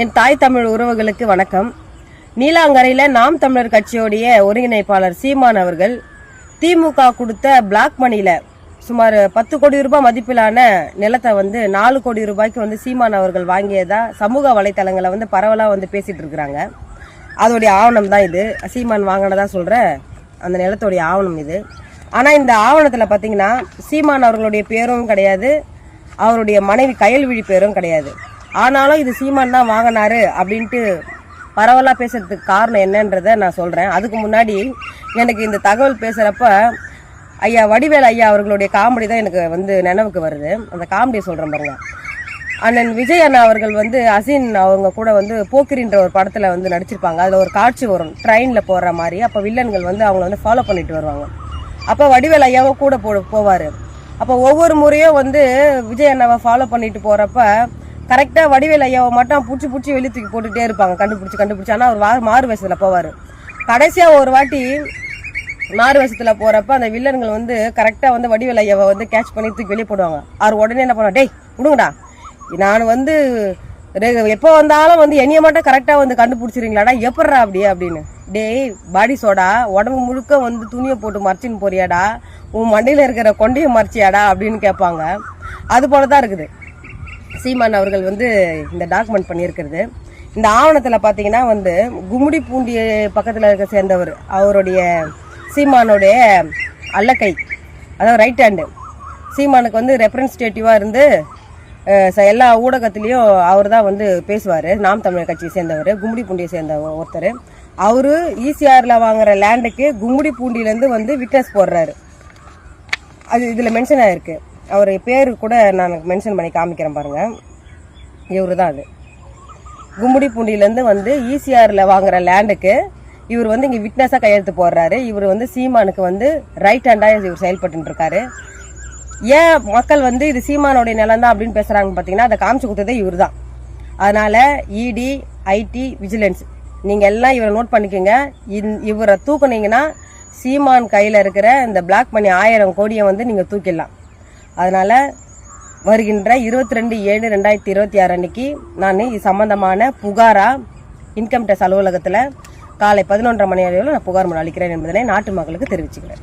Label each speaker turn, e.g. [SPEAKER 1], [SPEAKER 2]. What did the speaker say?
[SPEAKER 1] என் தாய் தமிழ் உறவுகளுக்கு வணக்கம். நீலாங்கரையில் நாம் தமிழர் கட்சியோடைய ஒருங்கிணைப்பாளர் சீமான் அவர்கள் திமுக கொடுத்த பிளாக் மணியில் சுமார் 10 கோடி ரூபாய் மதிப்பிலான நிலத்தை 4 கோடி ரூபாய்க்கு சீமான் அவர்கள் வாங்கியதா சமூக வலைத்தளங்களை பரவலாக பேசிட்டு இருக்கிறாங்க. அதோடைய ஆவணம் தான் இது. சீமான் வாங்கினதா சொல்ற அந்த நிலத்தோடைய ஆவணம் இது. ஆனால் இந்த ஆவணத்தில் பார்த்தீங்கன்னா சீமான் அவர்களுடைய பேரும் கிடையாது, அவருடைய மனைவி கயல்விழி பேரும் கிடையாது. ஆனாலும் இது சீமான் தான் வாங்கினாரு அப்படின்ட்டு பரவலாக பேசுறதுக்கு காரணம் என்னன்றதை நான் சொல்கிறேன். அதுக்கு முன்னாடி எனக்கு இந்த தகவல் பேசுகிறப்ப ஐயா வடிவேல் ஐயா அவர்களுடைய காமெடி தான் எனக்கு நினைவுக்கு வருது. அந்த காமெடியை சொல்கிறேன் பாருங்க. அண்ணன் விஜய் அண்ணா அவர்கள் அசின் அவங்க கூட போக்கிரின்ற ஒரு படத்தில் நடிச்சிருப்பாங்க. அதில் ஒரு காட்சி வரும், ட்ரெயினில் போடுற மாதிரி. அப்போ வில்லன்கள் அவங்கள ஃபாலோ பண்ணிட்டு வருவாங்க. அப்போ வடிவேல் ஐயாவும் கூட போவார். அப்போ ஒவ்வொரு முறையும் விஜய் அண்ணாவை ஃபாலோ பண்ணிட்டு போகிறப்ப கரெக்டாக வடிவேல் ஐயாவை மட்டும் பிடிச்சி வெளியே தூக்கி போட்டுகிட்டே இருப்பாங்க, கண்டுபிடிச்சி. ஆனால் அவர் மாறு வேஷத்தில் போவார். கடைசியாக ஒரு வாட்டி மாறு வேஷத்தில் போகிறப்ப அந்த வில்லன்கள் கரெக்டாக வடிவேல் ஐயாவை கேட்ச் பண்ணி தூக்கி வெளியே போடுவாங்க. அவர் உடனே என்ன பண்ணுவாங்க, டேய் விடுங்கடா, நான் எப்போ வந்தாலும் என்னைய மட்டும் கரெக்டாக கண்டுபிடிச்சிருங்களாடா, எப்பட்றா அப்படின்னு. டேய் பாடி சோடா, உடம்பு முழுக்க துணியை போட்டு மறைச்சின்னு போறியாடா, உன் மண்டையில் இருக்கிற கொண்டையை மறைச்சியாடா அப்படின்னு கேட்பாங்க. அது போல தான் இருக்குது சீமான் அவர்கள் இந்த டாக்குமெண்ட் பண்ணியிருக்கிறது. இந்த ஆவணத்தில் பார்த்தீங்கன்னா கும்முடி பூண்டி பக்கத்தில் இருக்க சேர்ந்தவர், அவருடைய சீமானுடைய அல்லக்கை, அதாவது ரைட் ஹேண்டு. சீமானுக்கு ரெப்ரசன்டேட்டிவாக இருந்து எல்லா ஊடகத்துலேயும் அவர் தான் பேசுவார். நாம் தமிழர் கட்சியை சேர்ந்தவர், கும்முடி பூண்டியை சேர்ந்த ஒருத்தர். அவரு ஈசிஆரில் வாங்குற லேண்டுக்கு கும்முடி பூண்டியிலேருந்து விட்னஸ் போடுறாரு. அது இதில் மென்ஷன் ஆகிருக்கு. அவர் பேர் கூட நான் மென்ஷன் பண்ணி காமிக்கிறேன் பாருங்க. இவரு தான் அது. கும்முடி பூண்டியிலேருந்து ஈசிஆரில் வாங்குற லேண்டுக்கு இவர் இங்கே விட்னஸாக கையெழுத்து போடுறாரு. இவர் சீமானுக்கு ரைட் ஹேண்டாக இவர் செயல்பட்டு இருக்காரு. ஏன் மக்கள் இது சீமானோடைய நிலம் தான் அப்படின்னு பேசுகிறாங்க பார்த்தீங்கன்னா, அதை காமிச்சு கொடுத்ததே இவர் தான். அதனால் இடி, ஐடி, விஜிலன்ஸ் நீங்கள் எல்லாம் இவரை நோட் பண்ணிக்கோங்க. இவரை தூக்குனீங்கன்னா சீமான் கையில் இருக்கிற இந்த பிளாக் மணி 1000 கோடியை நீங்கள் தூக்கிடலாம். அதனால் வருகின்ற 22/7/2026 அன்னைக்கு நான் இது சம்பந்தமான புகாராக இன்கம் டேக்ஸ் அலுவலகத்தில் காலை 11:30 மணி அளவில் நான் புகார் மனு அளிக்கிறேன் என்பதனை நாட்டு மக்களுக்கு தெரிவிச்சுக்கிறேன்.